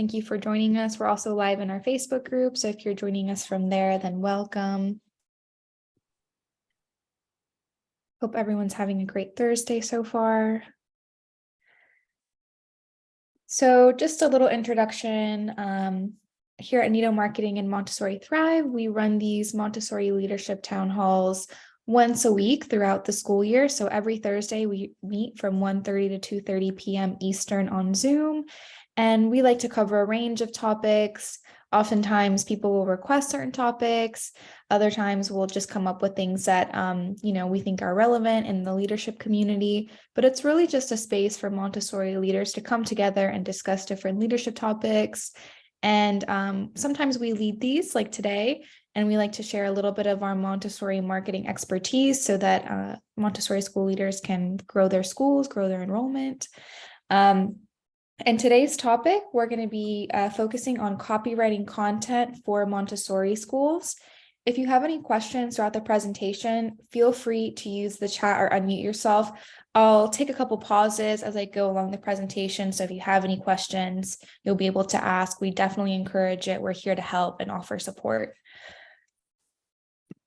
Thank you for joining us. We're also live in our Facebook group, so if you're joining us from there, then welcome. Hope everyone's having a great Thursday so far. So just a little introduction. Here at Nido Marketing and Montessori Thrive, we run these Montessori leadership town halls once a week throughout the school year. So every Thursday we meet from 1:30 to 2:30 p.m. Eastern on Zoom. And we like to cover a range of topics. Oftentimes people will request certain topics. Other times we'll just come up with things that, we think are relevant in the leadership community. But it's really just a space for Montessori leaders to come together and discuss different leadership topics. And sometimes we lead these like today, and we like to share a little bit of our Montessori marketing expertise so that Montessori school leaders can grow their schools, grow their enrollment. And today's topic, we're going to be focusing on copywriting content for Montessori schools. If you have any questions throughout the presentation, feel free to use the chat or unmute yourself. I'll take a couple pauses as I go along the presentation. So if you have any questions, you'll be able to ask. We definitely encourage it. We're here to help and offer support.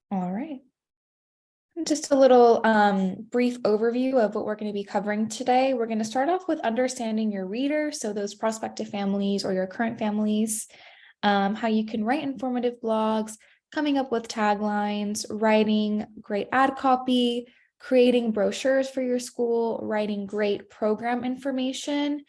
All right. Just a little brief overview of what we're going to be covering today. We're going to start off with understanding your reader, so those prospective families or your current families, how you can write informative blogs, coming up with taglines, writing great ad copy, creating brochures for your school, writing great program information,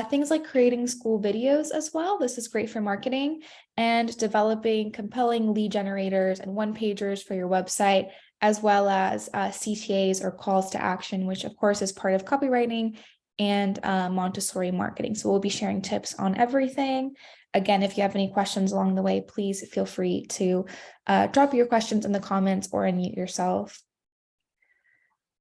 things like creating school videos as well. This is great for marketing, and developing compelling lead generators and one-pagers for your website, as well as CTAs or calls to action, which of course is part of copywriting and Montessori marketing. So we'll be sharing tips on everything. Again, if you have any questions along the way, please feel free to drop your questions in the comments or unmute yourself.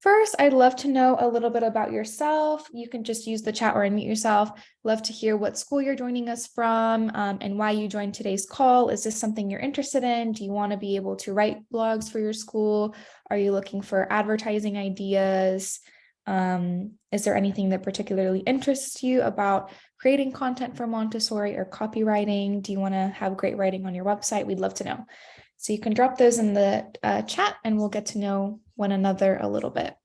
First, I'd love to know a little bit about yourself. You can just use the chat or unmute yourself. Love to hear what school you're joining us from and why you joined today's call. Is this something you're interested in? Do you want to be able to write blogs for your school? Are you looking for advertising ideas? Is there anything that particularly interests you about creating content for Montessori or copywriting? Do you want to have great writing on your website? We'd love to know. So you can drop those in the chat and we'll get to know one another a little bit.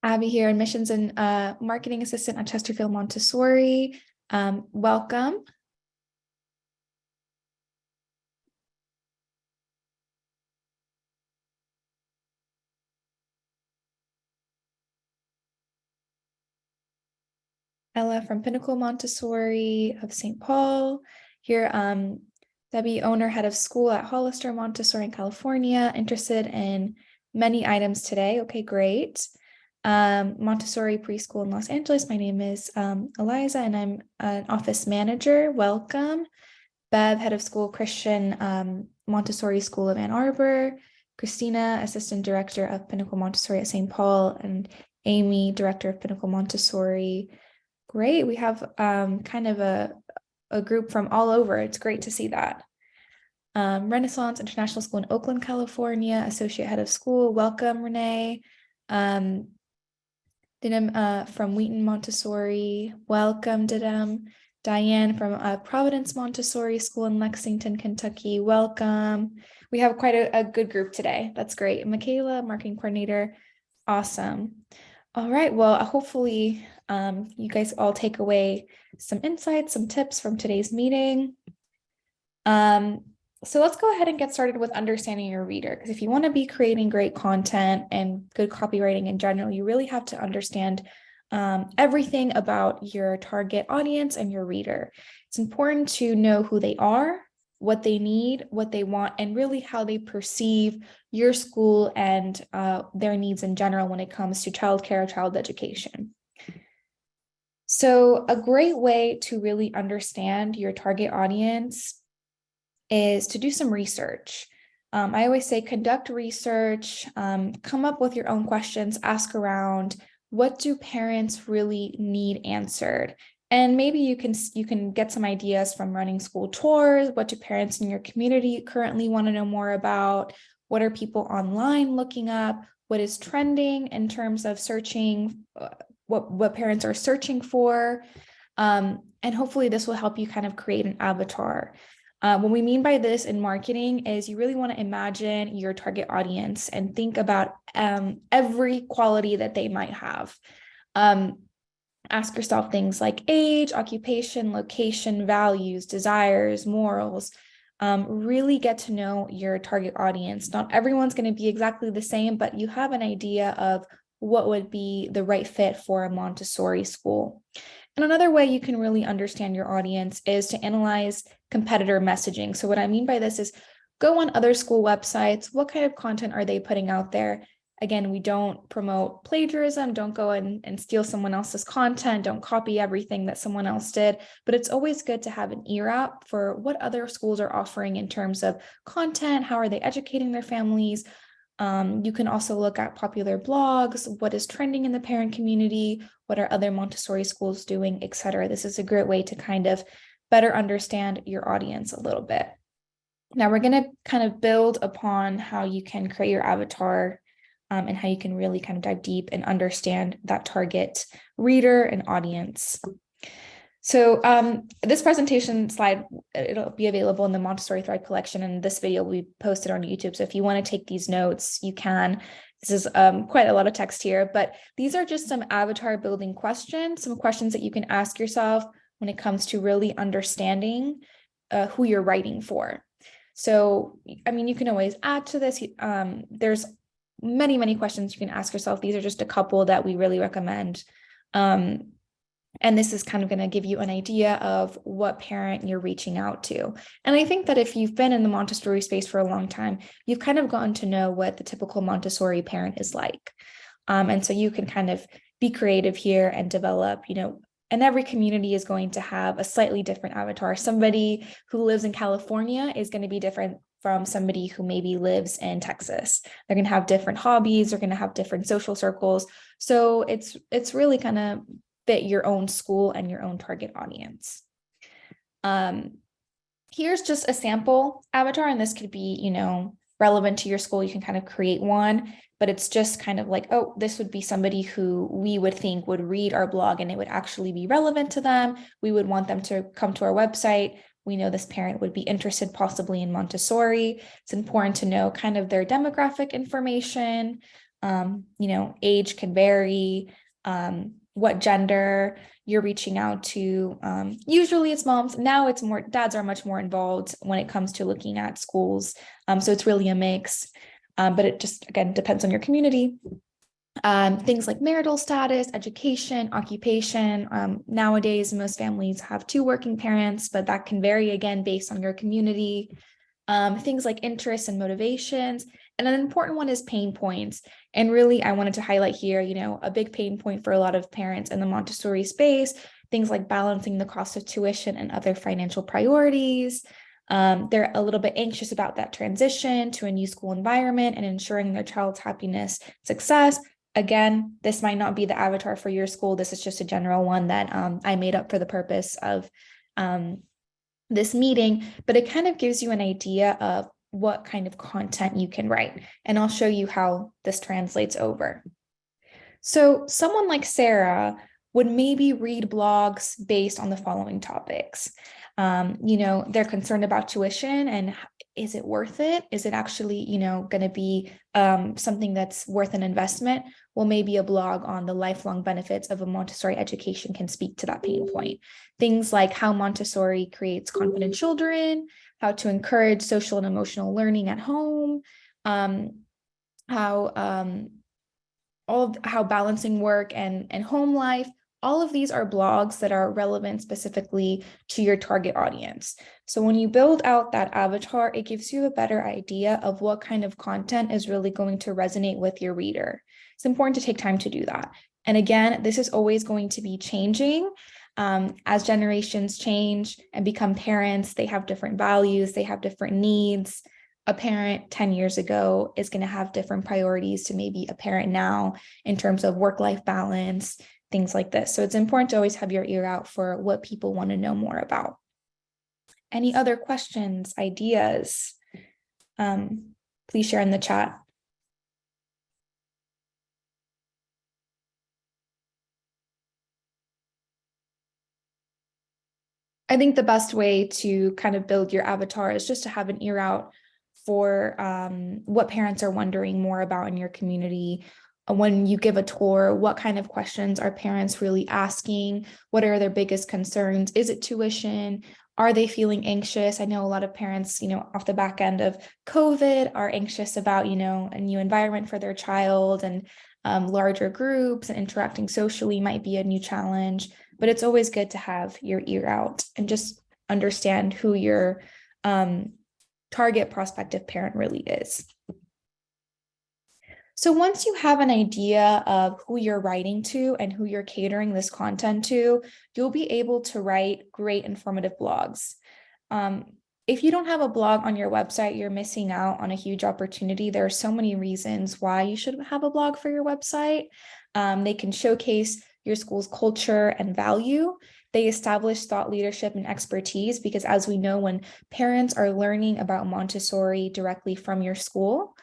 Abby here, admissions and marketing assistant at Chesterfield Montessori. Welcome. Ella from Pinnacle Montessori of St. Paul. Here, Debbie, owner, head of school at Hollister Montessori in California, interested in many items today. Okay, great. Montessori preschool in Los Angeles. My name is Eliza, and I'm an office manager. Welcome. Bev, head of school, Christian Montessori School of Ann Arbor. Christina, assistant director of Pinnacle Montessori at St. Paul, and Amy, director of Pinnacle Montessori. Great. We have kind of a group from all over. It's great to see that. Renaissance International School in Oakland, California, associate head of school. Welcome, Renee. Didem from Wheaton Montessori. Welcome, Didem. Diane from Providence Montessori School in Lexington, Kentucky. Welcome. We have quite a good group today. That's great. Michaela, marketing coordinator. Awesome. All right. Well, hopefully you guys all take away some insights, some tips from today's meeting. So let's go ahead and get started with understanding your reader, because if you want to be creating great content and good copywriting in general, you really have to understand everything about your target audience and your reader. It's important to know who they are, what they need, what they want, and really how they perceive your school and their needs in general when it comes to childcare, child education. So a great way to really understand your target audience is to do some research. I always say conduct research, come up with your own questions, ask around, what do parents really need answered? And maybe you can get some ideas from running school tours. What do parents in your community currently want to know more about? What are people online looking up? What is trending in terms of searching, what parents are searching for? And hopefully this will help you kind of create an avatar. What we mean by this in marketing is you really want to imagine your target audience and think about every quality that they might have. Ask yourself things like age, occupation, location, values, desires, morals. Really get to know your target audience. Not everyone's going to be exactly the same, but you have an idea of what would be the right fit for a Montessori school. And another way you can really understand your audience is to analyze competitor messaging. So what I mean by this is go on other school websites. What kind of content are they putting out there? Again, we don't promote plagiarism. Don't go and steal someone else's content. Don't copy everything that someone else did. But it's always good to have an ear out for what other schools are offering in terms of content. How are they educating their families? You can also look at popular blogs, what is trending in the parent community, what are other Montessori schools doing, etc. This is a great way to kind of better understand your audience a little bit. Now we're going to kind of build upon how you can create your avatar and how you can really kind of dive deep and understand that target reader and audience. So this presentation slide, it'll be available in the Montessori Thrive collection, and this video will be posted on YouTube. So if you want to take these notes, you can. This is quite a lot of text here, but these are just some avatar building questions, some questions that you can ask yourself when it comes to really understanding who you're writing for. So, I mean, you can always add to this. There's many questions you can ask yourself. These are just a couple that we really recommend. And this is kind of going to give you an idea of what parent you're reaching out to. And I think that if you've been in the Montessori space for a long time, you've kind of gotten to know what the typical Montessori parent is like. And so you can kind of be creative here and develop, and every community is going to have a slightly different avatar. Somebody who lives in California is going to be different from somebody who maybe lives in Texas. They're going to have different hobbies. They're going to have different social circles. So it's really kind of fit your own school and your own target audience. Here's just a sample avatar, and this could be, relevant to your school. You can kind of create one, but it's just kind of like, oh, this would be somebody who we would think would read our blog and it would actually be relevant to them. We would want them to come to our website. We know this parent would be interested possibly in Montessori. It's important to know kind of their demographic information. Age can vary. What gender you're reaching out to. Usually it's moms. Now it's more, dads are much more involved when it comes to looking at schools. So it's really a mix, but it just, again, depends on your community. Things like marital status, education, occupation. Nowadays, most families have 2 working parents, but that can vary again based on your community. Things like interests and motivations. And an important one is pain points. And really, I wanted to highlight here, a big pain point for a lot of parents in the Montessori space, things like balancing the cost of tuition and other financial priorities. They're a little bit anxious about that transition to a new school environment and ensuring their child's happiness, success. Again, this might not be the avatar for your school. This is just a general one that I made up for the purpose of this meeting, but it kind of gives you an idea of what kind of content you can write. And I'll show you how this translates over. So someone like Sarah would maybe read blogs based on the following topics. They're concerned about tuition and is it worth it? Is it actually, going to be something that's worth an investment? Well, maybe a blog on the lifelong benefits of a Montessori education can speak to that pain point. Things like how Montessori creates confident children, how to encourage social and emotional learning at home, how balancing work and home life. All of these are blogs that are relevant specifically to your target audience. So when you build out that avatar, it gives you a better idea of what kind of content is really going to resonate with your reader. It's important to take time to do that. And again, this is always going to be changing. As generations change and become parents, they have different values, they have different needs. A parent 10 years ago is going to have different priorities to maybe a parent now in terms of work-life balance, things like this. So it's important to always have your ear out for what people want to know more about. Any other questions, ideas? Please share in the chat. I think the best way to kind of build your avatar is just to have an ear out for what parents are wondering more about in your community. When you give a tour, what kind of questions are parents really asking? What are their biggest concerns? Is it tuition? Are they feeling anxious? I know a lot of parents, off the back end of COVID are anxious about, a new environment for their child, and larger groups and interacting socially might be a new challenge. But it's always good to have your ear out and just understand who your target prospective parent really is. So once you have an idea of who you're writing to and who you're catering this content to, you'll be able to write great informative blogs. If you don't have a blog on your website, you're missing out on a huge opportunity. There are so many reasons why you should have a blog for your website. They can showcase your school's culture and value. They establish thought leadership and expertise, because as we know, when parents are learning about Montessori directly from your school,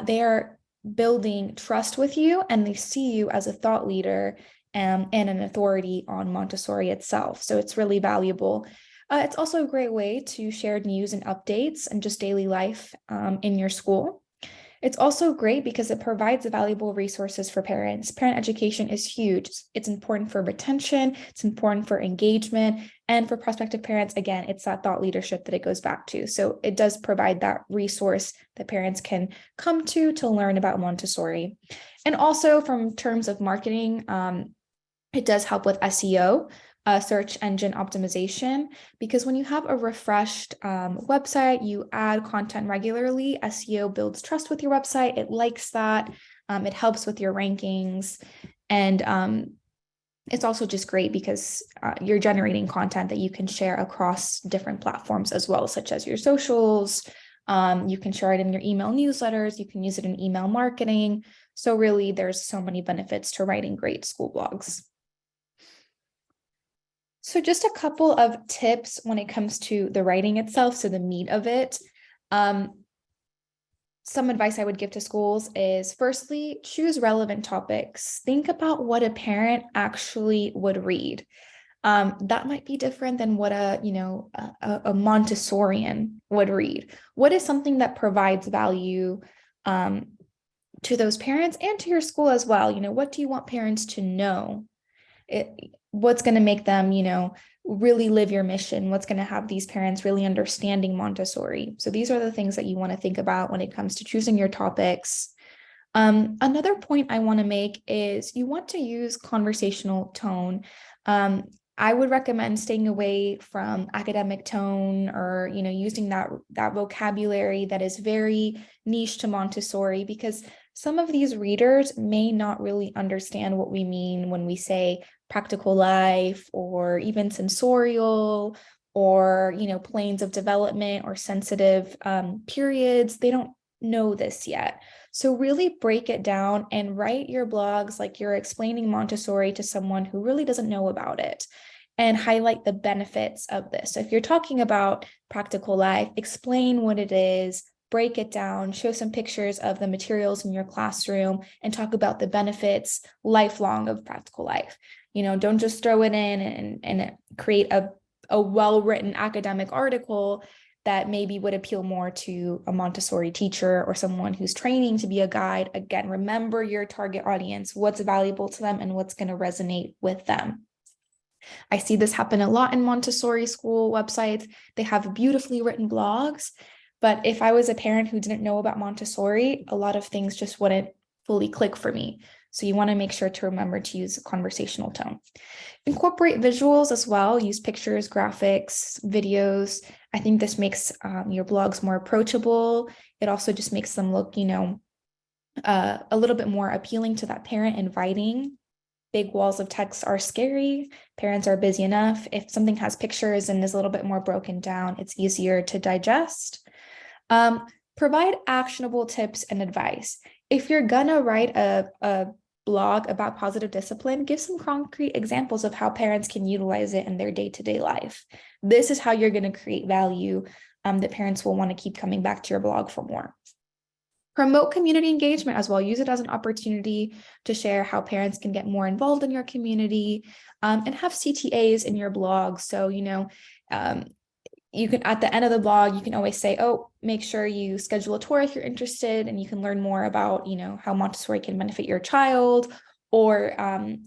they are building trust with you, and they see you as a thought leader and an authority on Montessori itself. So it's really valuable. It's also a great way to share news and updates and just daily life in your school. It's also great because it provides valuable resources for parents. Parent education is huge. It's important for retention, it's important for engagement, and for prospective parents, again, it's that thought leadership that it goes back to. So it does provide that resource that parents can come to learn about Montessori. And also from terms of marketing, it does help with SEO. Search engine optimization, because when you have a refreshed website, you add content regularly, SEO builds trust with your website. It likes that. It helps with your rankings. And it's also just great because you're generating content that you can share across different platforms as well, such as your socials. You can share it in your email newsletters. You can use it in email marketing. So really, there's so many benefits to writing great school blogs. So just a couple of tips when it comes to the writing itself, so the meat of it. Some advice I would give to schools is, firstly, choose relevant topics. Think about what a parent actually would read. That might be different than what a Montessorian would read. What is something that provides value to those parents and to your school as well? What do you want parents to know? What's going to make them, really live your mission? What's going to have these parents really understanding Montessori? So these are the things that you want to think about when it comes to choosing your topics. Another point I want to make is you want to use conversational tone. I would recommend staying away from academic tone or, using that vocabulary that is very niche to Montessori, because some of these readers may not really understand what we mean when we say practical life or even sensorial or, planes of development or sensitive periods. They don't know this yet. So really break it down and write your blogs like you're explaining Montessori to someone who really doesn't know about it, and highlight the benefits of this. So if you're talking about practical life, explain what it is, break it down, show some pictures of the materials in your classroom, and talk about the benefits lifelong of practical life. Don't just throw it in and create a well-written academic article that maybe would appeal more to a Montessori teacher or someone who's training to be a guide. Again, remember your target audience, what's valuable to them and what's going to resonate with them. I see this happen a lot in Montessori school websites. They have beautifully written blogs, but if I was a parent who didn't know about Montessori, a lot of things just wouldn't fully click for me. So you want to make sure to remember to use a conversational tone. Incorporate visuals as well. Use pictures, graphics, videos. I think this makes your blogs more approachable. It also just makes them look, a little bit more appealing to that parent, inviting. Big walls of text are scary. Parents are busy enough. If something has pictures and is a little bit more broken down, it's easier to digest. Provide actionable tips and advice. If you're gonna write a blog about positive discipline, give some concrete examples of how parents can utilize it in their day-to-day life. This is how you're going to create value that parents will want to keep coming back to your blog for more. Promote community engagement as well. Use it as an opportunity to share how parents can get more involved in your community, and have CTAs in your blog. So, you can, at the end of the blog, you can always say, oh, make sure you schedule a tour if you're interested, and you can learn more about, how Montessori can benefit your child, or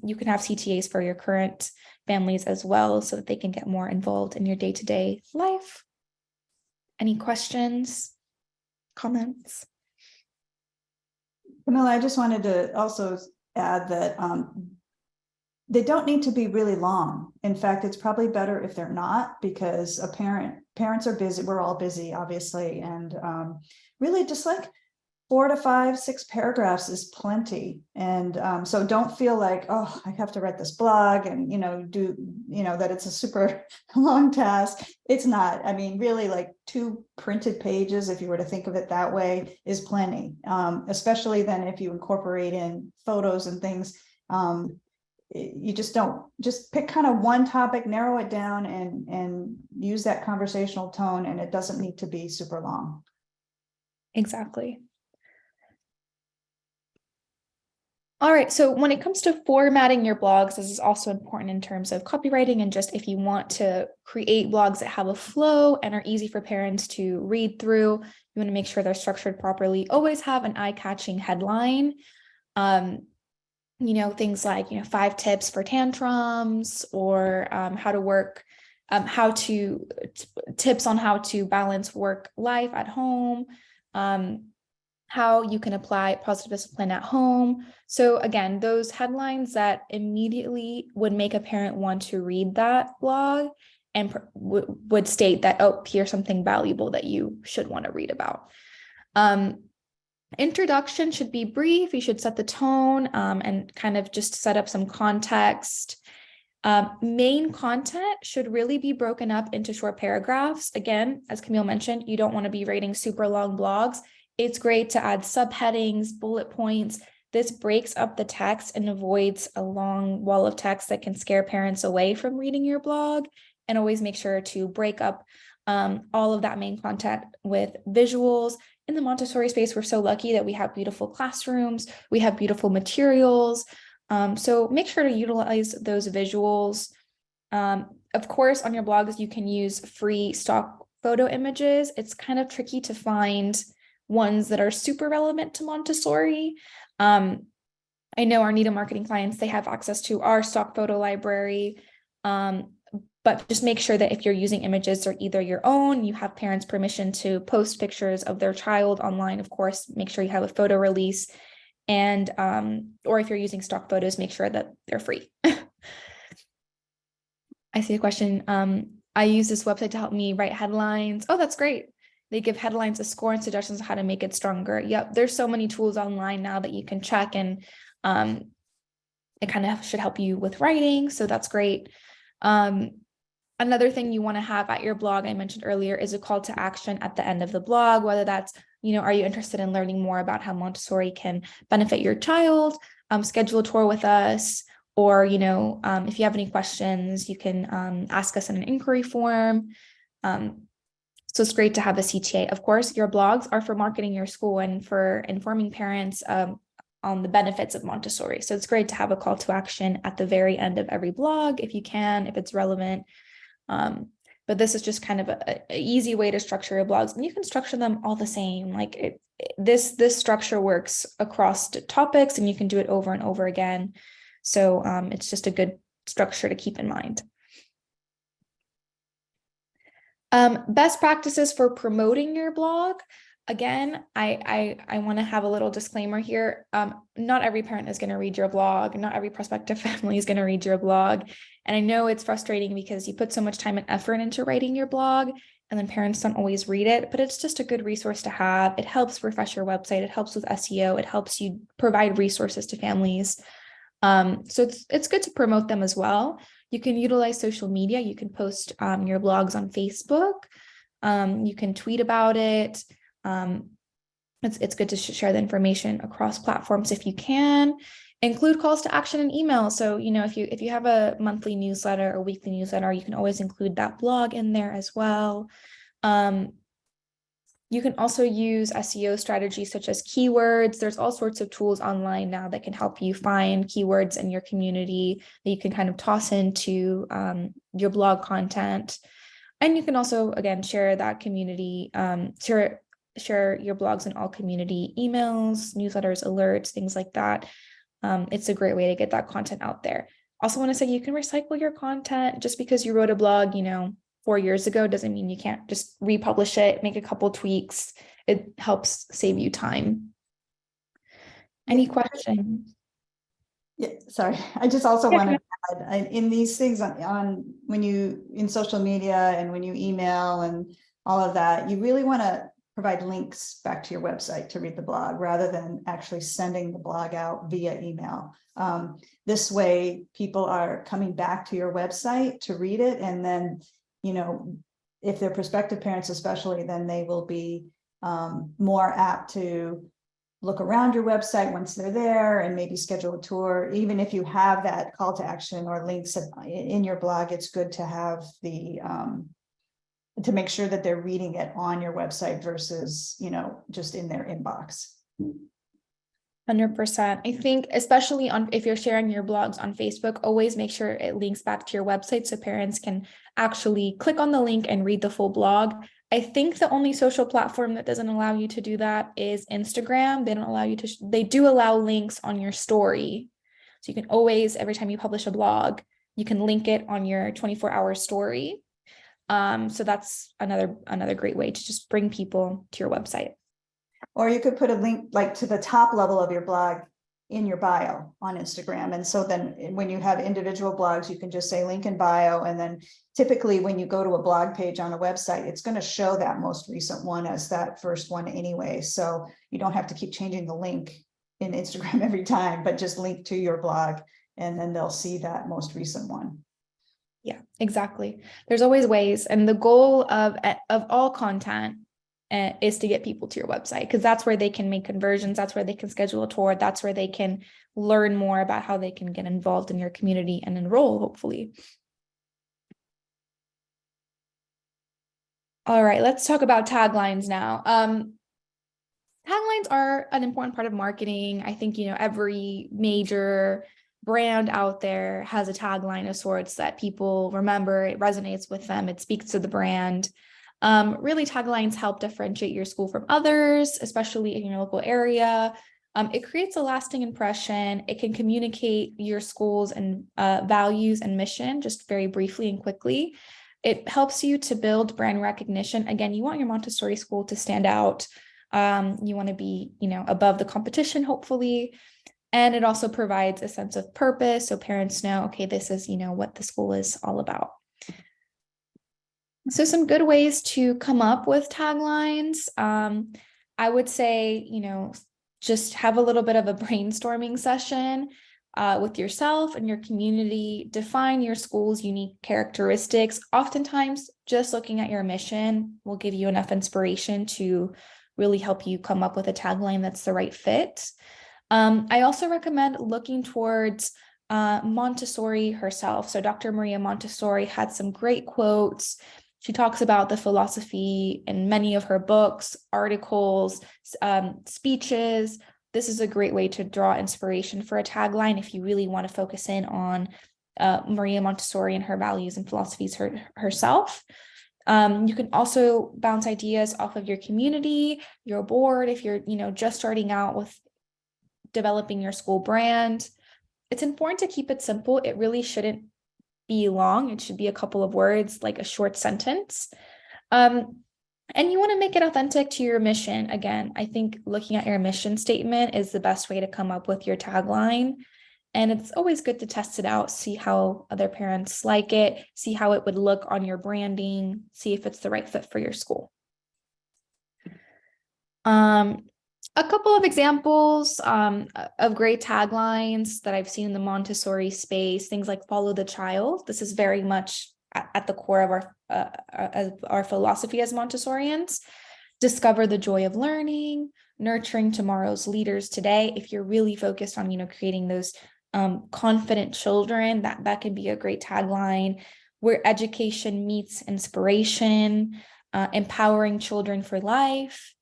you can have CTAs for your current families as well, so that they can get more involved in your day-to-day life. Any questions, comments? Camilla, I just wanted to also add that they don't need to be really long. In fact, it's probably better if they're not, because parents are busy. We're all busy, obviously. And really just like 4 to 5, 6 paragraphs is plenty. And so don't feel like, oh, I have to write this blog and, that it's a super long task. It's not. I mean, really, like 2 printed pages, if you were to think of it that way, is plenty. Especially then if you incorporate in photos and things. You just pick kind of one topic, narrow it down, and use that conversational tone, and it doesn't need to be super long. Exactly. All right, so when it comes to formatting your blogs, this is also important in terms of copywriting, and just if you want to create blogs that have a flow and are easy for parents to read through, you want to make sure they're structured properly. Always have an eye-catching headline. Things like, 5 tips for tantrums, or tips on how to balance work life at home, how you can apply positive discipline at home. So again, those headlines that immediately would make a parent want to read that blog and would state that, oh, here's something valuable that you should want to read about. Introduction should be brief. You should set the tone and kind of just set up some context. Main content should really be broken up into short paragraphs. Again, as Camille mentioned, you don't want to be writing super long blogs. It's great to add subheadings, bullet points. This breaks up the text and avoids a long wall of text that can scare parents away from reading your blog. And always make sure to break up all of that main content with visuals. In the Montessori space, we're so lucky that we have beautiful classrooms, we have beautiful materials. So make sure to utilize those visuals. Of course, on your blogs, you can use free stock photo images. It's kind of tricky to find ones that are super relevant to Montessori. I know our Nido Marketing clients, they have access to our stock photo library. But just make sure that if you're using images or either your own, you have parents' permission to post pictures of their child online. Of course, make sure you have a photo release, and or if you're using stock photos, make sure that they're free. I see a question. I use this website to help me write headlines. Oh, that's great. They give headlines a score and suggestions on how to make it stronger. Yep, there's so many tools online now that you can check, and it kind of should help you with writing. So that's great. Another thing you want to have at your blog, I mentioned earlier, is a call to action at the end of the blog, whether that's, are you interested in learning more about how Montessori can benefit your child? Schedule a tour with us, or, if you have any questions, you can ask us in an inquiry form. So it's great to have a CTA. Of course, your blogs are for marketing your school and for informing parents on the benefits of Montessori. So it's great to have a call to action at the very end of every blog, if you can, if it's relevant. But this is just kind of a easy way to structure your blogs, and you can structure them all the same. Like this structure works across topics, and you can do it over and over again. So it's just a good structure to keep in mind. Best practices for promoting your blog. Again, I want to have a little disclaimer here. Not every parent is going to read your blog. Not every prospective family is going to read your blog. And I know it's frustrating because you put so much time and effort into writing your blog, and then parents don't always read it, but it's just a good resource to have. It helps refresh your website. It helps with SEO. It helps you provide resources to families. So it's good to promote them as well. You can utilize social media. You can post your blogs on Facebook. You can tweet about it. It's good to share the information across platforms if you can. Include calls to action in email. So, if you have a monthly newsletter or weekly newsletter, you can always include that blog in there as well. You can also use SEO strategies such as keywords. There's all sorts of tools online now that can help you find keywords in your community that you can kind of toss into your blog content. And you can also, again, share that community, share your blogs in all community emails, newsletters, alerts, things like that. It's a great way to get that content out there. Also want to say you can recycle your content. Just because you wrote a blog, 4 years ago doesn't mean you can't just republish it, make a couple tweaks. It helps save you time. Any questions? Yeah, sorry. I just also Yeah, want to add in these things on when you in social media and when you email and all of that, you really want to provide links back to your website to read the blog rather than actually sending the blog out via email. This way, people are coming back to your website to read it, and then, if they're prospective parents especially, then they will be more apt to look around your website once they're there and maybe schedule a tour. Even if you have that call to action or links in your blog, it's good to have to make sure that they're reading it on your website versus, just in their inbox. 100%. I think especially if you're sharing your blogs on Facebook, always make sure it links back to your website so parents can actually click on the link and read the full blog. I think the only social platform that doesn't allow you to do that is Instagram. They don't allow you to, they do allow links on your story. So you can always, every time you publish a blog, you can link it on your 24-hour story. So that's another great way to just bring people to your website. Or you could put a link like to the top level of your blog in your bio on Instagram. And so then when you have individual blogs, you can just say link in bio. And then typically when you go to a blog page on a website, it's going to show that most recent one as that first one anyway. So you don't have to keep changing the link in Instagram every time, but just link to your blog and then they'll see that most recent one. Yeah, exactly. There's always ways. And the goal of all content is to get people to your website, because that's where they can make conversions. That's where they can schedule a tour. That's where they can learn more about how they can get involved in your community and enroll, hopefully. All right, let's talk about taglines now. Taglines are an important part of marketing. I think, every major brand out there has a tagline of sorts that people remember. It resonates with them. It speaks to the brand. Really, taglines help differentiate your school from others, especially in your local area. It creates a lasting impression. It can communicate your school's and values and mission just very briefly and quickly. It helps you to build brand recognition. Again, you want your Montessori school to stand out. You want to be, above the competition, hopefully. And it also provides a sense of purpose. So parents know, okay, this is, what the school is all about. So some good ways to come up with taglines. I would say, just have a little bit of a brainstorming session with yourself and your community. Define your school's unique characteristics. Oftentimes, just looking at your mission will give you enough inspiration to really help you come up with a tagline that's the right fit. I also recommend looking towards Montessori herself. So Dr. Maria Montessori had some great quotes. She talks about the philosophy in many of her books, articles, speeches. This is a great way to draw inspiration for a tagline if you really want to focus in on Maria Montessori and her values and philosophies herself. You can also bounce ideas off of your community, your board, if you're, just starting out with developing your school brand. It's important to keep it simple. It really shouldn't be long. It should be a couple of words, like a short sentence. And you want to make it authentic to your mission. Again, I think looking at your mission statement is the best way to come up with your tagline. And it's always good to test it out, see how other parents like it, see how it would look on your branding, see if it's the right fit for your school. A couple of examples of great taglines that I've seen in the Montessori space, things like follow the child. This is very much at the core of our philosophy as Montessorians. discover the joy of learning, nurturing tomorrow's leaders today. If you're really focused on, creating those confident children, that can be a great tagline. Where education meets inspiration, empowering children for life,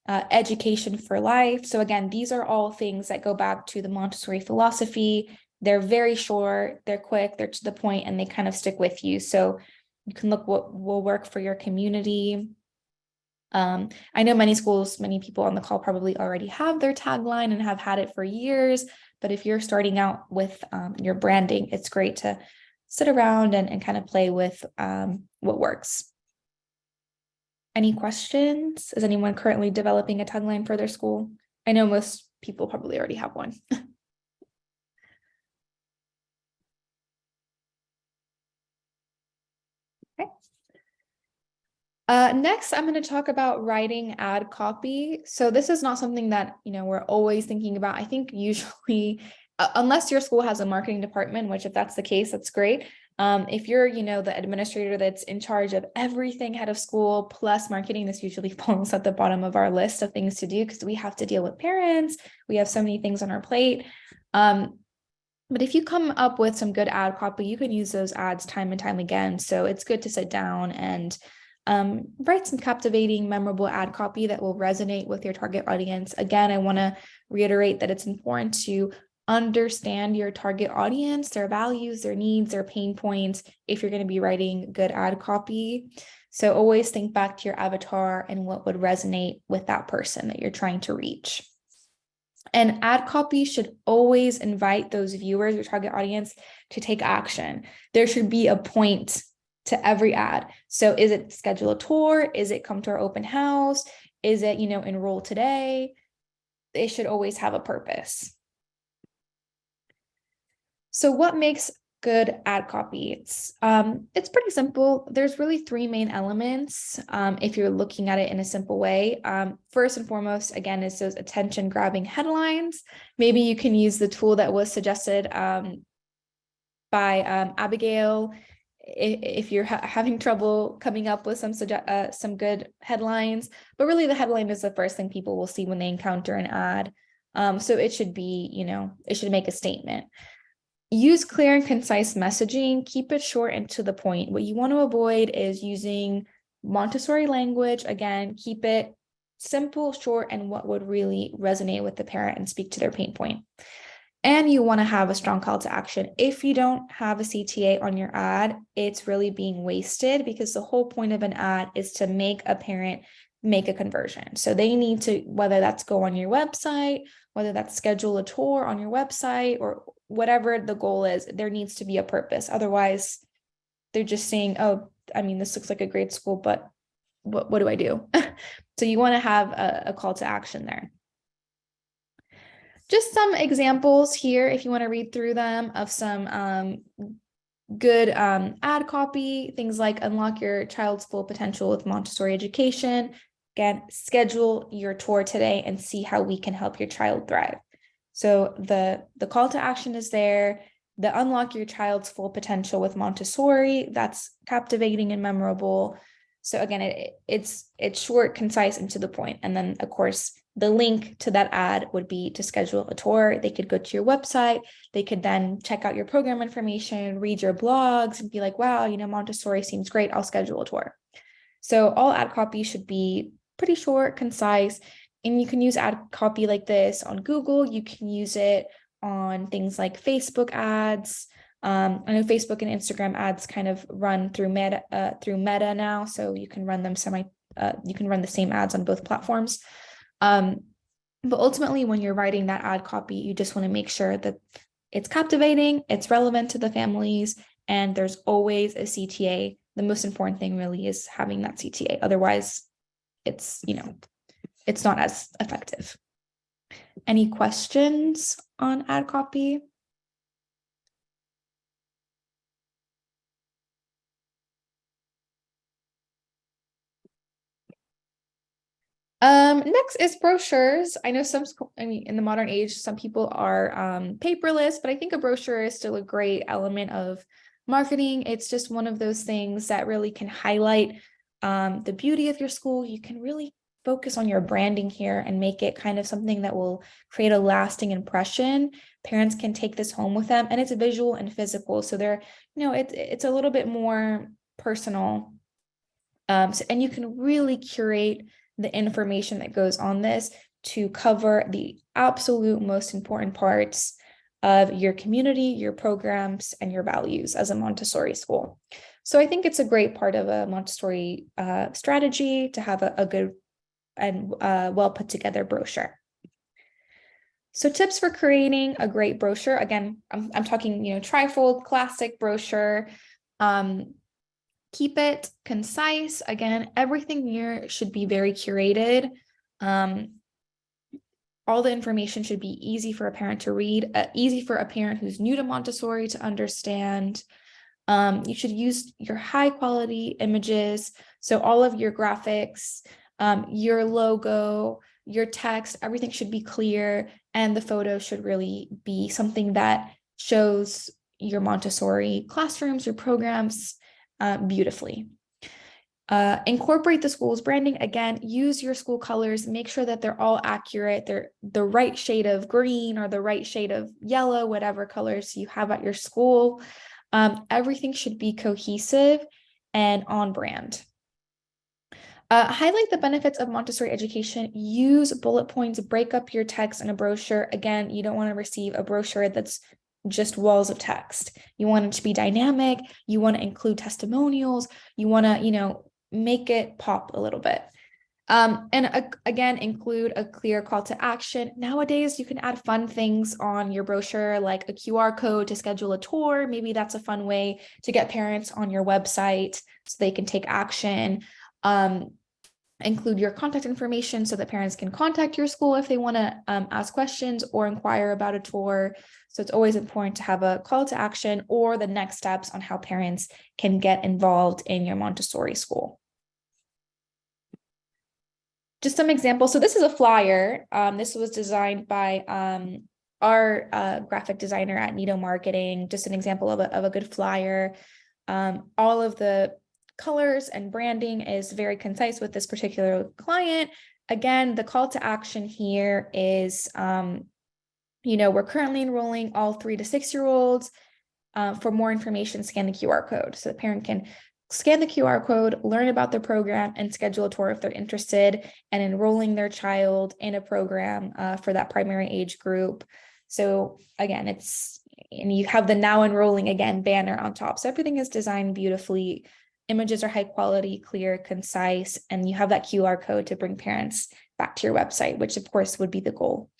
education for life. So again, these are all things that go back to the Montessori philosophy. They're very short, they're quick, they're to the point, and they kind of stick with you. So you can look what will work for your community. I know many schools, many people on the call probably already have their tagline and have had it for years. But if you're starting out with your branding, it's great to sit around and kind of play with what works. Any questions? Is anyone currently developing a tagline for their school? I know most people probably already have one. Okay. Next, I'm going to talk about writing ad copy. So this is not something that, we're always thinking about. I think usually, unless your school has a marketing department, which if that's the case, that's great. If you're, the administrator that's in charge of everything head of school plus marketing, this usually falls at the bottom of our list of things to do because we have to deal with parents. We have so many things on our plate. But if you come up with some good ad copy, you can use those ads time and time again. So it's good to sit down and write some captivating, memorable ad copy that will resonate with your target audience. Again, I want to reiterate that it's important to understand your target audience, their values, their needs, their pain points, if you're going to be writing good ad copy. So always think back to your avatar and what would resonate with that person that you're trying to reach. And ad copy should always invite those viewers, your target audience, to take action. There should be a point to every ad. So is it schedule a tour? Is it come to our open house? Is it, enroll today? It should always have a purpose. So what makes good ad copy? It's pretty simple. There's really three main elements if you're looking at it in a simple way. First and foremost, again, is those attention grabbing headlines. Maybe you can use the tool that was suggested by Abigail if you're having trouble coming up with some good headlines. But really the headline is the first thing people will see when they encounter an ad. So it should be, it should make a statement. Use clear and concise messaging. Keep it short and to the point. What you want to avoid is using Montessori language. Again, keep it simple, short, and what would really resonate with the parent and speak to their pain point. And you want to have a strong call to action. If you don't have a CTA on your ad, it's really being wasted because the whole point of an ad is to make a parent make a conversion. So they need to, whether that's go on your website, whether that's schedule a tour on your website, or whatever the goal is, there needs to be a purpose. Otherwise, they're just saying, oh, this looks like a great school, but what do I do? So you want to have a call to action there. Just some examples here, if you want to read through them, of some good ad copy, things like unlock your child's full potential with Montessori education. Again, schedule your tour today and see how we can help your child thrive. So the call to action is there. The unlock your child's full potential with Montessori, that's captivating and memorable. So again, it's short, concise, and to the point. And then, of course, the link to that ad would be to schedule a tour. They could go to your website. They could then check out your program information, read your blogs, and be like, wow, Montessori seems great. I'll schedule a tour. So all ad copy should be pretty short, concise, and you can use ad copy like this on Google. You can use it on things like Facebook ads. I know Facebook and Instagram ads kind of run through Meta now, so you can run them you can run the same ads on both platforms. But ultimately, when you're writing that ad copy, you just want to make sure that it's captivating, it's relevant to the families, and there's always a CTA. The most important thing really is having that CTA. Otherwise, it's not as effective. Any questions on ad copy? Next is brochures. I know in the modern age, some people are paperless, but I think a brochure is still a great element of marketing. It's just one of those things that really can highlight the beauty of your school. You can really focus on your branding here and make it kind of something that will create a lasting impression. Parents can take this home with them, and it's visual and physical. So they're, it's a little bit more personal. And you can really curate the information that goes on this to cover the absolute most important parts of your community, your programs, and your values as a Montessori school. So I think it's a great part of a Montessori strategy to have a good and well put together brochure. So tips for creating a great brochure. Again, I'm talking, trifold classic brochure. Keep it concise. Again, everything here should be very curated. All the information should be easy for a parent to read, easy for a parent who's new to Montessori to understand. You should use your high quality images. So all of your graphics, your logo, your text, everything should be clear. And the photo should really be something that shows your Montessori classrooms, your programs beautifully. Incorporate the school's branding. Again, use your school colors, make sure that they're all accurate. They're the right shade of green or the right shade of yellow, whatever colors you have at your school. Everything should be cohesive and on brand. Highlight the benefits of Montessori education. Use bullet points, break up your text in a brochure. Again, you don't want to receive a brochure that's just walls of text. You want it to be dynamic. You want to include testimonials. You want to, make it pop a little bit. Again, include a clear call to action. Nowadays, you can add fun things on your brochure, like a QR code to schedule a tour. Maybe that's a fun way to get parents on your website so they can take action. Include your contact information so that parents can contact your school if they want to ask questions or inquire about a tour. So it's always important to have a call to action or the next steps on how parents can get involved in your Montessori school. Just some examples. So this is a flyer. This was designed by our graphic designer at Nido Marketing. Just an example of a good flyer. All of the colors and branding is very concise with this particular client. Again, the call to action here is, we're currently enrolling all 3 to 6-year-olds. For more information, scan the QR code. So the parent can scan the QR code, learn about the program, and schedule a tour if they're interested in enrolling their child in a program for that primary age group. So again, and you have the now enrolling again banner on top. So everything is designed beautifully. Images are high quality, clear, concise, and you have that QR code to bring parents back to your website, which of course would be the goal.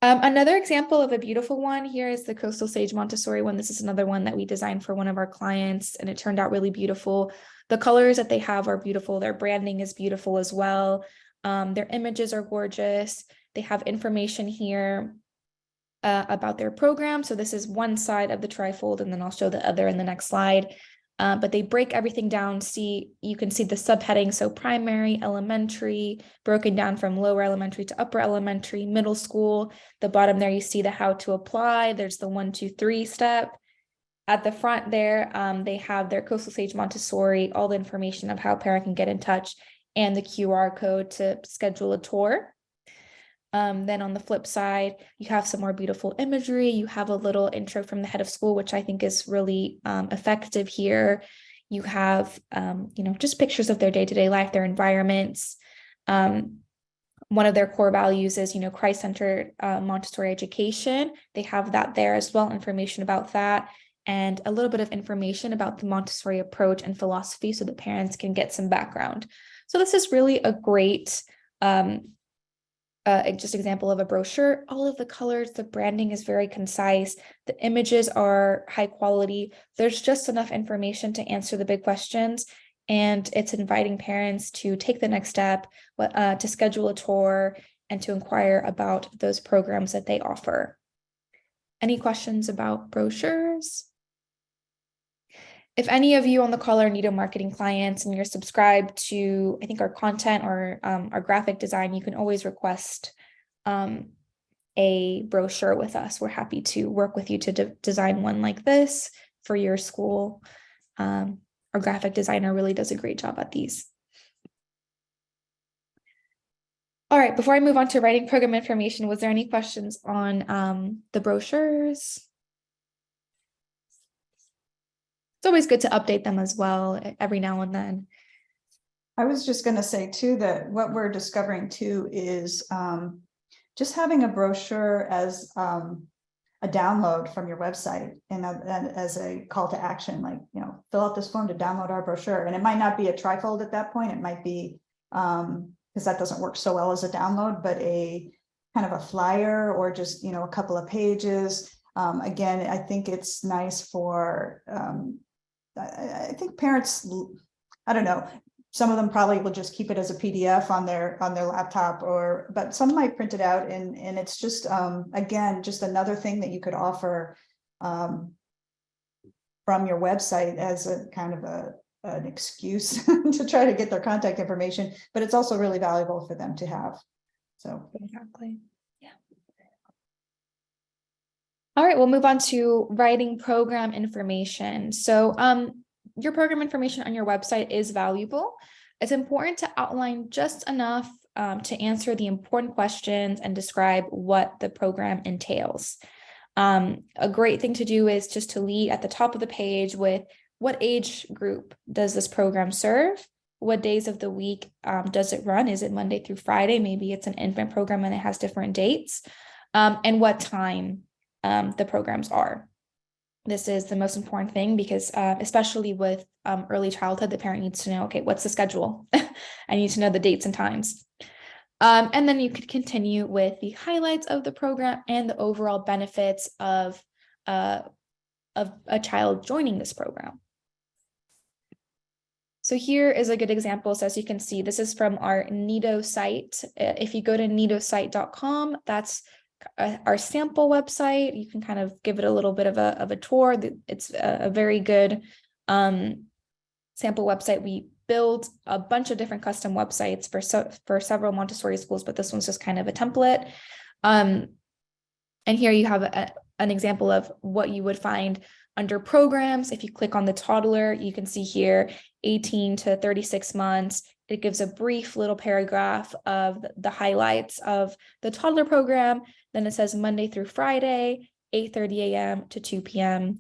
Another example of a beautiful one here is the Coastal Sage Montessori one. This is another one that we designed for one of our clients, and it turned out really beautiful. The colors that they have are beautiful. Their branding is beautiful as well. Their images are gorgeous. They have information here about their program. So this is one side of the trifold, and then I'll show the other in the next slide. But they break everything down. You can see the subheading. So primary, elementary, broken down from lower elementary to upper elementary, middle school. The bottom there, you see the how to apply. There's the 1, 2, 3 step. At the front there, they have their Coastal Sage Montessori, all the information of how a parent can get in touch, and the QR code to schedule a tour. Then on the flip side, you have some more beautiful imagery. You have a little intro from the head of school, which I think is really effective here. You have, just pictures of their day-to-day life, their environments. One of their core values is, Christ-centered Montessori education. They have that there as well, information about that, and a little bit of information about the Montessori approach and philosophy so the parents can get some background. So this is really a great just example of a brochure. All of the colors, the branding is very concise. The images are high quality. There's just enough information to answer the big questions. And it's inviting parents to take the next step, to schedule a tour and to inquire about those programs that they offer. Any questions about brochures? If any of you on the call are Nido Marketing clients and you're subscribed to, I think, our content or our graphic design, you can always request a brochure with us. We're happy to work with you to design one like this for your school. Our graphic designer really does a great job at these. All right, before I move on to writing program information, was there any questions on the brochures? It's always good to update them as well every now and then. I was just going to say too, that what we're discovering too is just having a brochure as a download from your website and as a call to action, like, fill out this form to download our brochure. And it might not be a trifold at that point. It might be, because that doesn't work so well as a download, but a kind of a flyer or just, a couple of pages. Again, I think it's nice for, I think parents, I don't know, some of them probably will just keep it as a PDF on their laptop, but some might print it out, and it's just again, just another thing that you could offer from your website as a kind of an excuse to try to get their contact information, but it's also really valuable for them to have. So exactly. Yeah. All right, we'll move on to writing program information. So your program information on your website is valuable. It's important to outline just enough to answer the important questions and describe what the program entails. A great thing to do is just to lead at the top of the page with what age group does this program serve? What days of the week does it run? Is it Monday through Friday? Maybe it's an infant program and it has different dates. And what time the programs are. This is the most important thing because especially with early childhood, the parent needs to know, okay, what's the schedule? I need to know the dates and times. And then you could continue with the highlights of the program and the overall benefits of a child joining this program. So here is a good example. So as you can see, this is from our Nido site. If you go to nidosite.com, that's our sample website. You can kind of give it a little bit of a tour. It's a very good sample website. We build a bunch of different custom websites for several Montessori schools, but this one's just kind of a template. And here you have an example of what you would find under programs. If you click on the toddler, you can see here 18 to 36 months. It gives a brief little paragraph of the highlights of the toddler program. Then it says Monday through Friday, 8:30 a.m. to 2 p.m.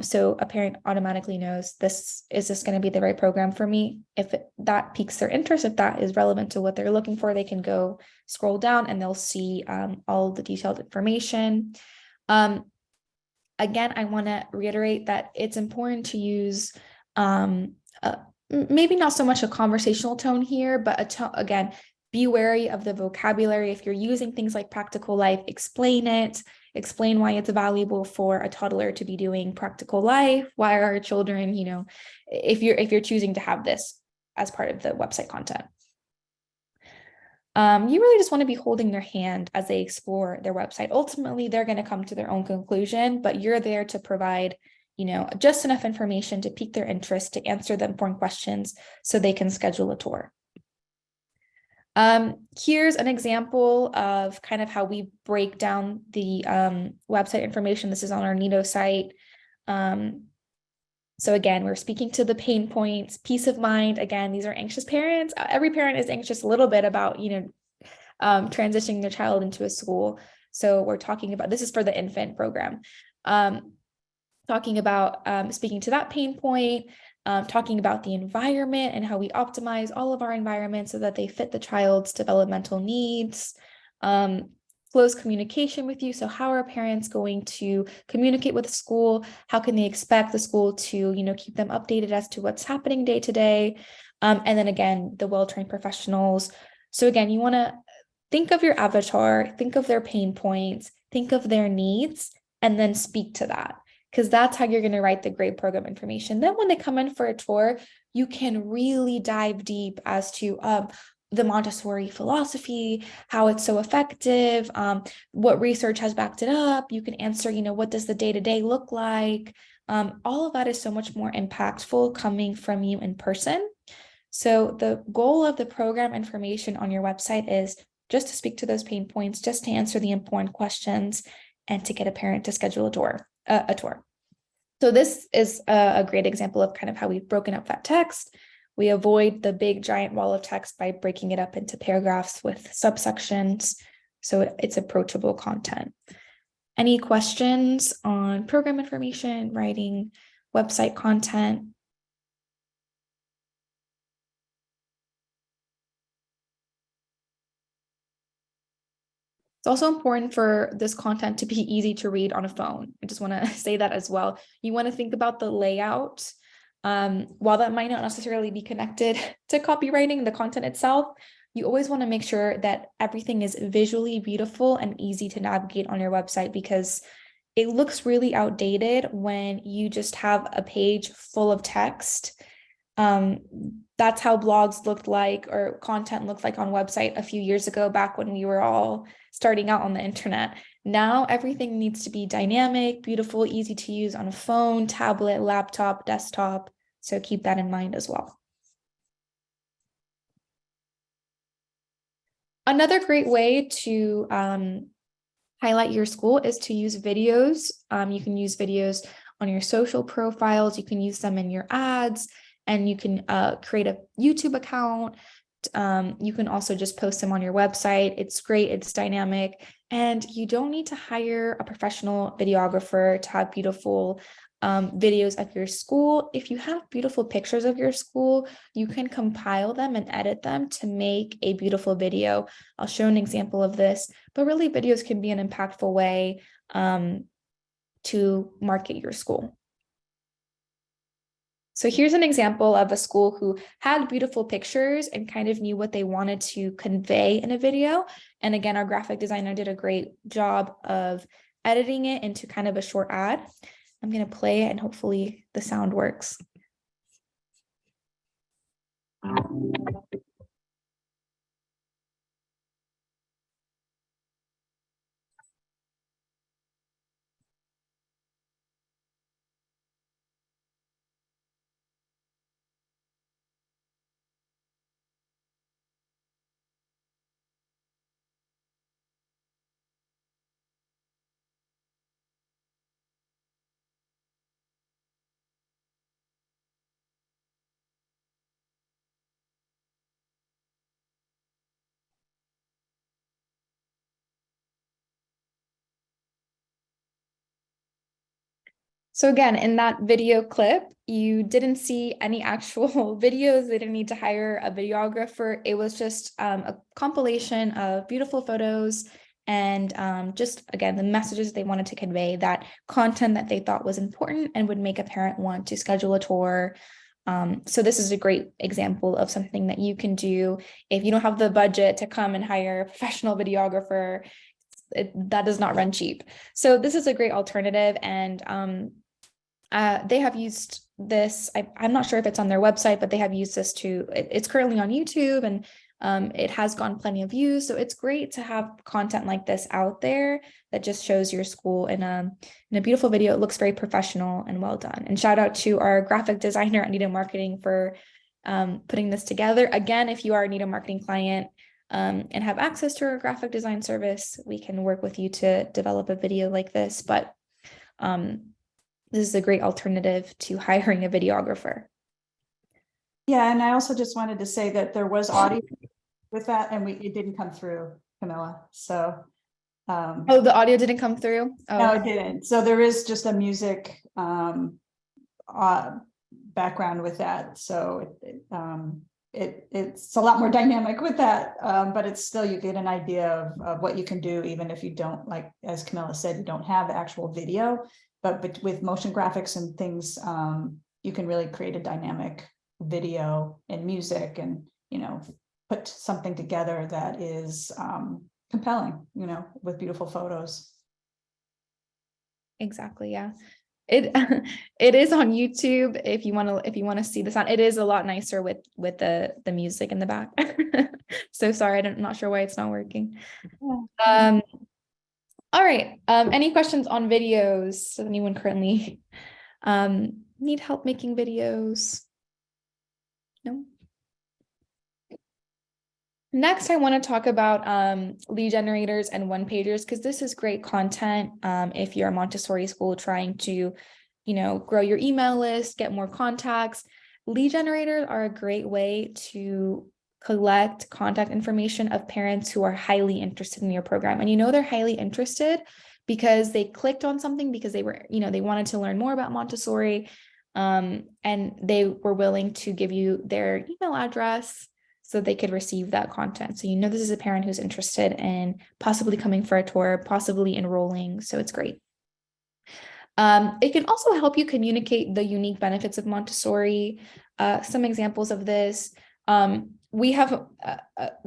So a parent automatically knows is this going to be the right program for me? If that piques their interest, if that is relevant to what they're looking for, they can go scroll down and they'll see all the detailed information. Again, I want to reiterate that it's important to use maybe not so much a conversational tone here, but again, be wary of the vocabulary. If you're using things like practical life, explain it. Explain why it's valuable for a toddler to be doing practical life. Why are our children, if you're choosing to have this as part of the website content. You really just want to be holding their hand as they explore their website. Ultimately, they're going to come to their own conclusion, but you're there to provide, just enough information to pique their interest, to answer the important questions so they can schedule a tour. Here's an example of kind of how we break down the website information. This is on our Nido site. So again, we're speaking to the pain points, peace of mind. Again, these are anxious parents. Every parent is anxious a little bit about, transitioning their child into a school. So we're talking about, this is for the infant program, talking about speaking to that pain point, talking about the environment and how we optimize all of our environments so that they fit the child's developmental needs. Close communication with you. So how are parents going to communicate with the school? How can they expect the school to, keep them updated as to what's happening day to day? And then again, the well-trained professionals. So again, you want to think of your avatar, think of their pain points, think of their needs, and then speak to that, because that's how you're going to write the great program information. Then when they come in for a tour, you can really dive deep as to the Montessori philosophy, how it's so effective, what research has backed it up. You can answer, what does the day-to-day look like? All of that is so much more impactful coming from you in person. So the goal of the program information on your website is just to speak to those pain points, just to answer the important questions, and to get a parent to schedule a tour. So this is a great example of kind of how we've broken up that text We avoid the big giant wall of text by breaking it up into paragraphs with subsections, so it's approachable content. Any questions on program information, writing, website content? It's also important for this content to be easy to read on a phone. I just want to say that as well. You want to think about the layout. While that might not necessarily be connected to copywriting, the content itself, you always want to make sure that everything is visually beautiful and easy to navigate on your website, because it looks really outdated when you just have a page full of text. That's how blogs looked like, or content looked like on website a few years ago, back when we were all starting out on the internet. Now everything needs to be dynamic, beautiful, easy to use on a phone, tablet, laptop, desktop. So keep that in mind as well. Another great way to highlight your school is to use videos. You can use videos on your social profiles. You can use them in your ads, and you can create a YouTube account. You can also just post them on your website. It's great. It's dynamic, and you don't need to hire a professional videographer to have beautiful videos of your school. If you have beautiful pictures of your school, you can compile them and edit them to make a beautiful video. I'll show an example of this, but really videos can be an impactful way to market your school. So here's an example of a school who had beautiful pictures and kind of knew what they wanted to convey in a video. And again, our graphic designer did a great job of editing it into kind of a short ad. I'm going to play it and hopefully the sound works. So again, in that video clip, you didn't see any actual videos. They didn't need to hire a videographer. It was just a compilation of beautiful photos and just, again, the messages they wanted to convey, that content that they thought was important and would make a parent want to schedule a tour. So this is a great example of something that you can do if you don't have the budget to come and hire a professional videographer. That does not run cheap. So this is a great alternative, and they have used this. I'm not sure if it's on their website, but they have used this it's currently on YouTube, and it has gotten plenty of views. So it's great to have content like this out there that just shows your school in a beautiful video. It looks very professional and well done. And shout out to our graphic designer at Nido Marketing for putting this together. Again, if you are a Nido Marketing client and have access to our graphic design service, we can work with you to develop a video like this. But this is a great alternative to hiring a videographer. Yeah, and I also just wanted to say that there was audio with that, and it didn't come through, Camilla. So oh, the audio didn't come through? Oh. No, it didn't. So there is just a music background with that. So it's a lot more dynamic with that, but it's still, you get an idea of what you can do, even if you don't, like, as Camilla said, you don't have the actual video, but with motion graphics and things, you can really create a dynamic video and music, and, you know, put something together that is compelling, you know, with beautiful photos. Exactly. Yeah. It is on YouTube if you want to see the sound. It is a lot nicer with the music in the back. So sorry, I'm not sure why it's not working. Yeah. All right. Any questions on videos? Does anyone currently need help making videos? No. Next, I want to talk about lead generators and one-pagers, because this is great content if you're a Montessori school trying to, you know, grow your email list, get more contacts. Lead generators are a great way to collect contact information of parents who are highly interested in your program. And you know they're highly interested because they clicked on something because they were, they wanted to learn more about Montessori. And they were willing to give you their email address so they could receive that content. So this is a parent who's interested in possibly coming for a tour, possibly enrolling. So it's great. It can also help you communicate the unique benefits of Montessori. Some examples of this. We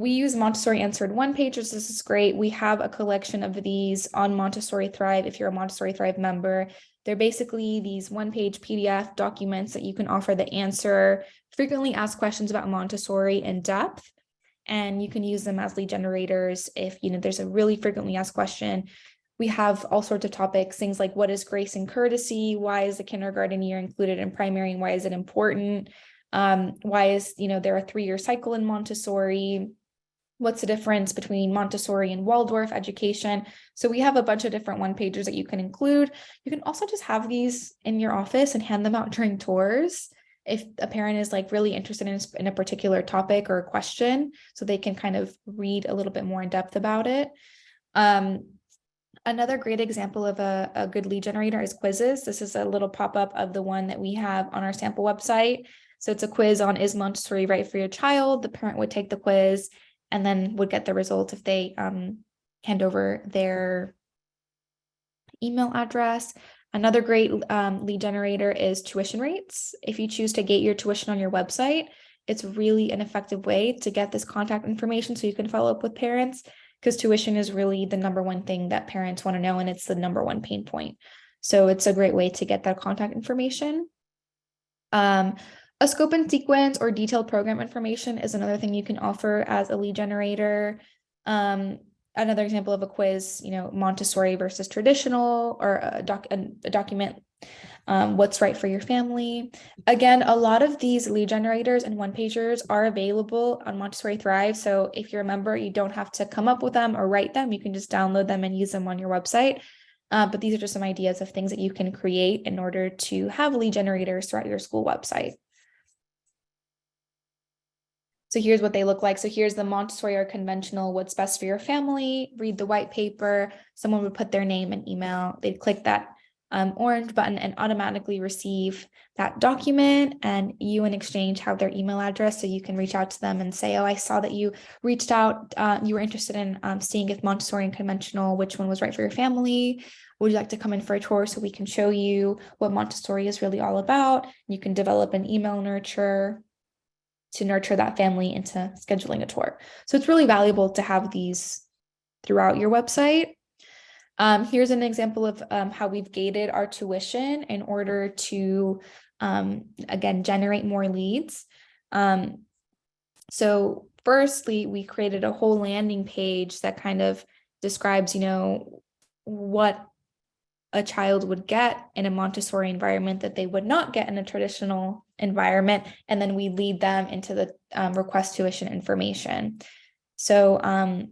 use Montessori Answered one pages. This is great. We have a collection of these on Montessori Thrive. If you're a Montessori Thrive member, they're basically these one-page PDF documents that you can offer that answer frequently asked questions about Montessori in depth. And you can use them as lead generators if there's a really frequently asked question. We have all sorts of topics, things like what is grace and courtesy? Why is the kindergarten year included in primary and why is it important? Why is, there a 3-year cycle in Montessori? What's the difference between Montessori and Waldorf education? So we have a bunch of different one-pagers that you can include. You can also just have these in your office and hand them out during tours if a parent is like really interested in a particular topic or a question, so they can kind of read a little bit more in depth about it. Another great example of a good lead generator is quizzes. This is a little pop-up of the one that we have on our sample website. So it's a quiz on, is Montessori right for your child? The parent would take the quiz and then would get the results if they hand over their email address. Another great lead generator is tuition rates. If you choose to gate your tuition on your website, it's really an effective way to get this contact information so you can follow up with parents, because tuition is really the number one thing that parents want to know, and it's the number one pain point. So it's a great way to get that contact information. A scope and sequence or detailed program information is another thing you can offer as a lead generator. Another example of a quiz, Montessori versus traditional, or a document, what's right for your family. Again, a lot of these lead generators and one-pagers are available on Montessori Thrive. So if you're a member, you don't have to come up with them or write them. You can just download them and use them on your website. But these are just some ideas of things that you can create in order to have lead generators throughout your school website. So here's what they look like. So here's the Montessori or conventional, what's best for your family, read the white paper. Someone would put their name and email. They'd click that orange button and automatically receive that document, and you in exchange have their email address. So you can reach out to them and say, oh, I saw that you reached out. You were interested in seeing if Montessori and conventional, which one was right for your family. Would you like to come in for a tour so we can show you what Montessori is really all about? You can develop an email nurture to nurture that family into scheduling a tour. So it's really valuable to have these throughout your website. Here's an example of how we've gated our tuition in order to, again, generate more leads. So firstly, we created a whole landing page that kind of describes, what a child would get in a Montessori environment that they would not get in a traditional environment. And then we lead them into the request tuition information. So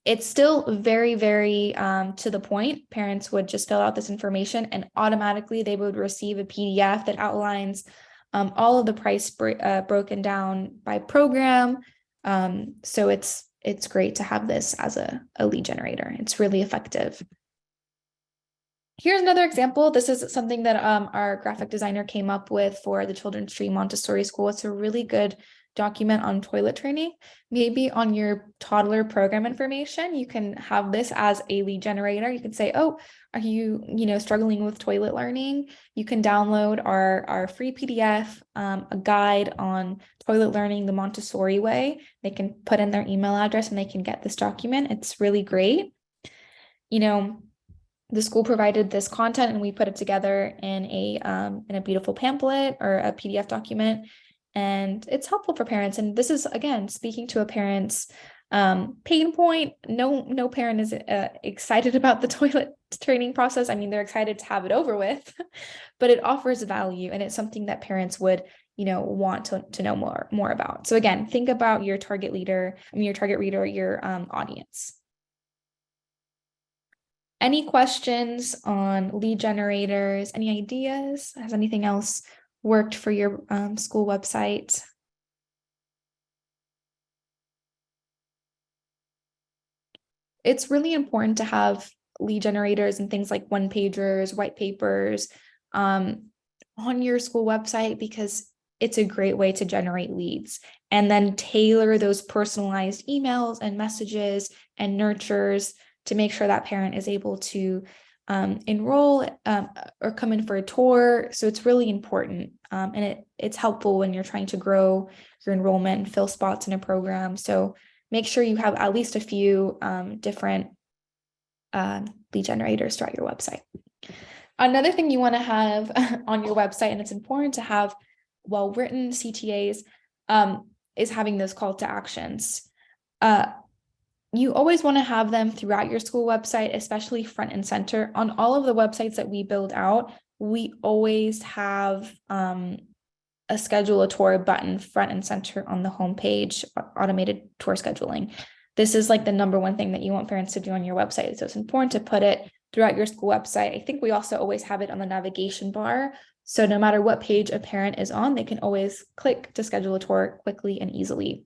it's still very, very to the point. Parents would just fill out this information and automatically they would receive a PDF that outlines all of the price broken down by program. So it's great to have this as a lead generator. It's really effective. Here's another example. This is something that our graphic designer came up with for the Children's Tree Montessori School. It's a really good document on toilet training. Maybe on your toddler program information, you can have this as a lead generator. You can say, oh, are you, struggling with toilet learning? You can download our free PDF, a guide on toilet learning the Montessori way. They can put in their email address and they can get this document. It's really great. The school provided this content and we put it together in a beautiful pamphlet or a PDF document, and it's helpful for parents. And this is, again, speaking to a parent's pain point. No parent is excited about the toilet training process. I mean, they're excited to have it over with, but it offers value and it's something that parents would want to know more about. So again, think about your target reader, your audience. Any questions on lead generators? Any ideas? Has anything else worked for your school website. It's really important to have lead generators and things like one-pagers, white papers on your school website, because it's a great way to generate leads, and then tailor those personalized emails and messages and nurtures to make sure that parent is able to enroll or come in for a tour. So it's really important, and it's helpful when you're trying to grow your enrollment and fill spots in a program. So make sure you have at least a few different lead generators throughout your website. Another thing you want to have on your website, and it's important to have well-written CTAs, is having those call to actions. You always want to have them throughout your school website, especially front and center. On all of the websites that we build out, we always have a schedule a tour button front and center on the homepage, automated tour scheduling. This is like the number one thing that you want parents to do on your website. So it's important to put it throughout your school website. I think we also always have it on the navigation bar. So no matter what page a parent is on, they can always click to schedule a tour quickly and easily.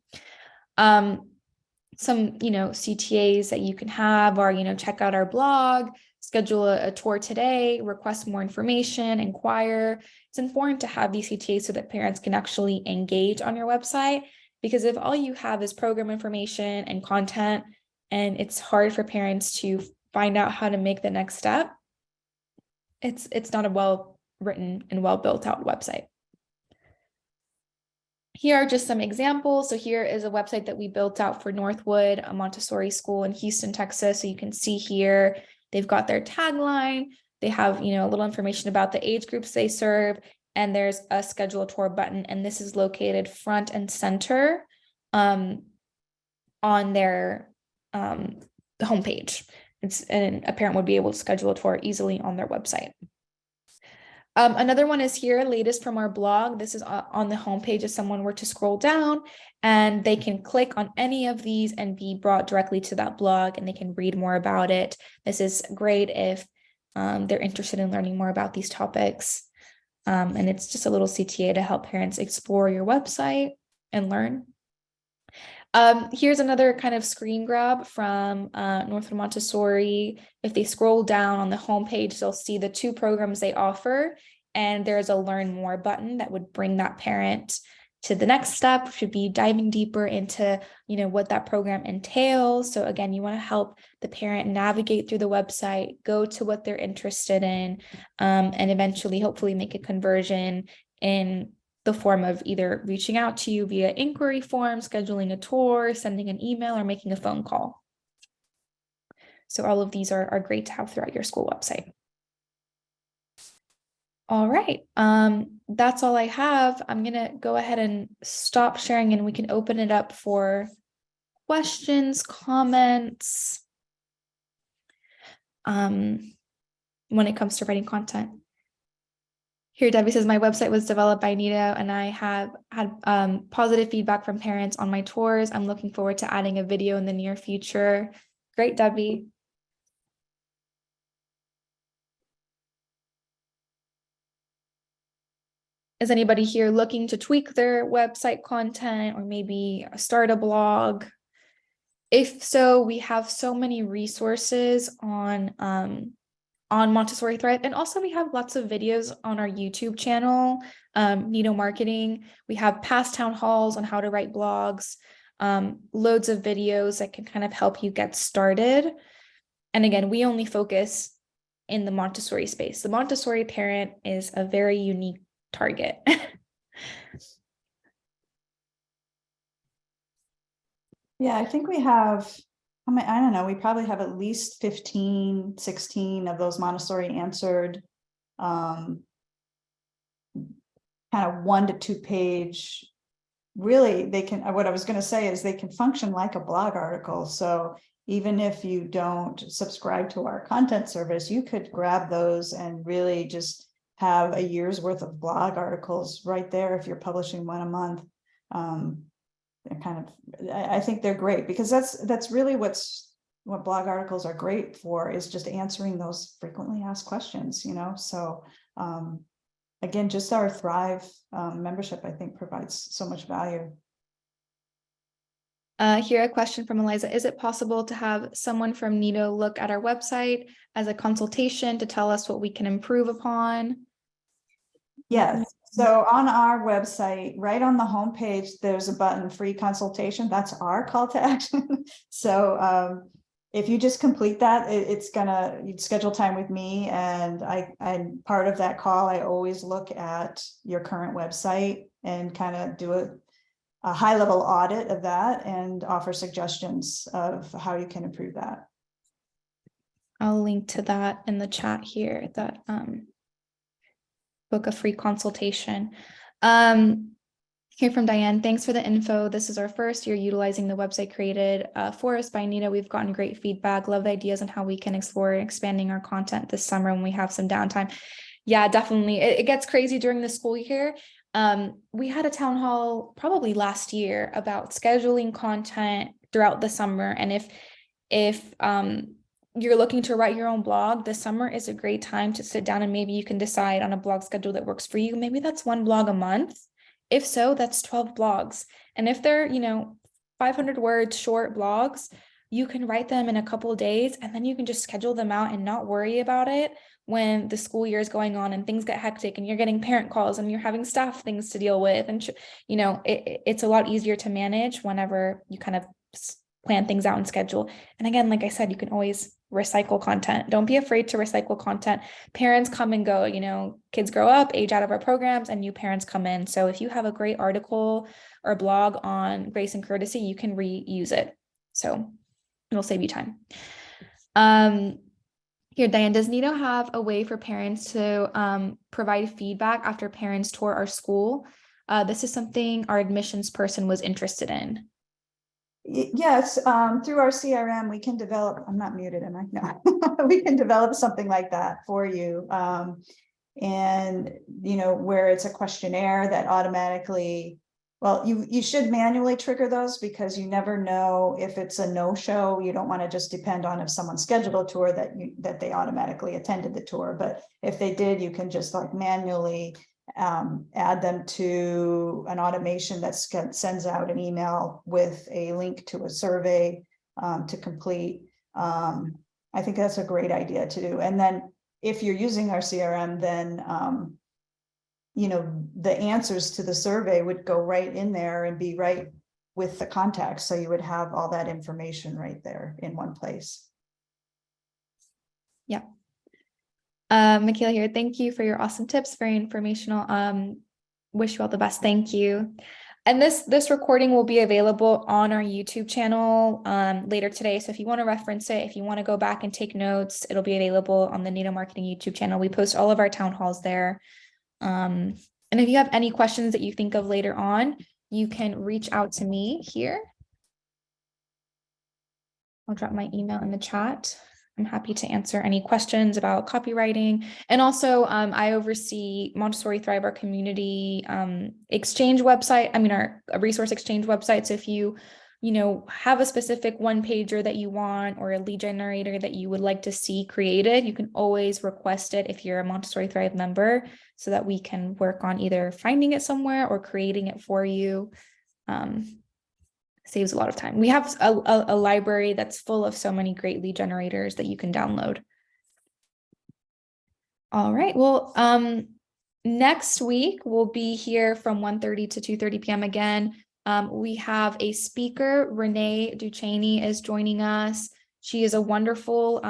Some, CTAs that you can have are, check out our blog, schedule a tour today, request more information, inquire. It's important to have these CTAs so that parents can actually engage on your website, because if all you have is program information and content, and it's hard for parents to find out how to make the next step, it's not a well-written and well-built out website. Here are just some examples. So here is a website that we built out for Northwood, a Montessori school in Houston, Texas. So you can see here, they've got their tagline. They have, a little information about the age groups they serve, and there's a schedule a tour button. And this is located front and center on their homepage. And a parent would be able to schedule a tour easily on their website. Another one is here, latest from our blog. This is on the homepage if someone were to scroll down, and they can click on any of these and be brought directly to that blog, and they can read more about it. This is great if they're interested in learning more about these topics. And it's just a little CTA to help parents explore your website and learn. Here's another kind of screen grab from Northwood Montessori. If they scroll down on the homepage, they'll see the two programs they offer, and there's a learn more button that would bring that parent to the next step, which would be diving deeper into, what that program entails. So again, you want to help the parent navigate through the website, go to what they're interested in, and eventually, hopefully, make a conversion in the form of either reaching out to you via inquiry form, scheduling a tour, sending an email, or making a phone call. So all of these are great to have throughout your school website. All right, that's all I have. I'm gonna go ahead and stop sharing, and we can open it up for questions, comments, when it comes to writing content. Here, Debbie says, my website was developed by Nido, and I have had positive feedback from parents on my tours. I'm looking forward to adding a video in the near future. Great, Debbie. Is anybody here looking to tweak their website content or maybe start a blog? If so, we have so many resources on Montessori Thrive. And also we have lots of videos on our YouTube channel, Nido Marketing. We have past town halls on how to write blogs, loads of videos that can kind of help you get started. And again, we only focus in the Montessori space. The Montessori parent is a very unique target. Yeah, I think we have, I don't know, we probably have at least 15, 16 of those Montessori answered. Kind of 1 to 2 page. Really, they can, what I was going to say is they can function like a blog article. So even if you don't subscribe to our content service, you could grab those and really just have a year's worth of blog articles right there if you're publishing one a month. I think they're great, because that's really what blog articles are great for, is just answering those frequently asked questions, so again, just our Thrive membership, I think, provides so much value. Here a question from Eliza. Is it possible to have someone from Nido look at our website as a consultation to tell us what we can improve upon? Yes. So on our website, right on the homepage, there's a button, free consultation. That's our call to action. So if you just complete that, you'd schedule time with me, and I'm part of that call. I always look at your current website and kind of do a high level audit of that and offer suggestions of how you can improve that. I'll link to that in the chat here, that book a free consultation. Here from Diane, thanks for the info. This is our first year utilizing the website created for us by Nido. We've gotten great feedback. Love the ideas on how we can explore expanding our content this summer when we have some downtime. Yeah, definitely. It gets crazy during the school year. We had a town hall probably last year about scheduling content throughout the summer. And if you're looking to write your own blog, the summer is a great time to sit down and maybe you can decide on a blog schedule that works for you. Maybe that's one blog a month. If so, that's 12 blogs. And if they're, 500 words short blogs, you can write them in a couple of days, and then you can just schedule them out and not worry about it when the school year is going on and things get hectic and you're getting parent calls and you're having staff things to deal with. And, it's a lot easier to manage whenever you kind of plan things out and schedule. And again, like I said, you can always recycle content. Don't be afraid to recycle content. Parents come and go, kids grow up, age out of our programs, and new parents come in. So if you have a great article or blog on grace and courtesy, you can reuse it. So it'll save you time. Here, Diane, does Nido have a way for parents to provide feedback after parents tour our school? This is something our admissions person was interested in. Yes, through our CRM, we can develop, I'm not muted, am I? No, we can develop something like that for you. And, where it's a questionnaire that automatically, well, you should manually trigger those, because you never know if it's a no-show. You don't want to just depend on if someone scheduled a tour that they automatically attended the tour. But if they did, you can just manually add them to an automation that sends out an email with a link to a survey to complete. I think that's a great idea to do. And then if you're using our CRM, then the answers to the survey would go right in there and be right with the contacts. So you would have all that information right there in one place. Yeah. Michaela here. Thank you for your awesome tips. Very informational. Wish you all the best. Thank you. And this recording will be available on our YouTube channel later today. So if you want to reference it, if you want to go back and take notes, it'll be available on the Nido Marketing YouTube channel. We post all of our town halls there. And if you have any questions that you think of later on, you can reach out to me here. I'll drop my email in the chat. I'm happy to answer any questions about copywriting. And also, I oversee Montessori Thrive, our community exchange website. Our resource exchange website. So if you have a specific one pager that you want, or a lead generator that you would like to see created, you can always request it if you're a Montessori Thrive member, so that we can work on either finding it somewhere or creating it for you. Saves a lot of time. We have a library that's full of so many great lead generators that you can download. All right. Well, next week we'll be here from 1:30 to 2:30 p.m. again. We have a speaker, Renee Ducheney, is joining us. She is a wonderful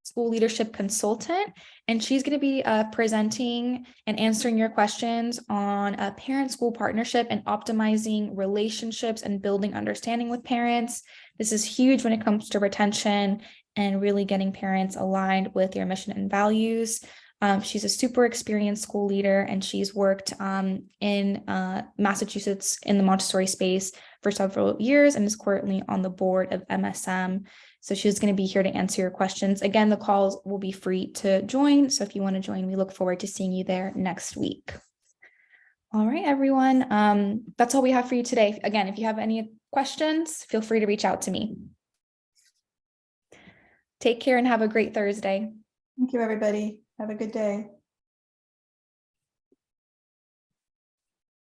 school leadership consultant, and she's going to be presenting and answering your questions on a parent-school partnership and optimizing relationships and building understanding with parents. This is huge when it comes to retention and really getting parents aligned with your mission and values. She's a super experienced school leader, and she's worked in Massachusetts in the Montessori space for several years and is currently on the board of MSM. So she's going to be here to answer your questions. Again, the calls will be free to join. So if you want to join, we look forward to seeing you there next week. All right, everyone. That's all we have for you today. Again, if you have any questions, feel free to reach out to me. Take care and have a great Thursday. Thank you, everybody. Have a good day.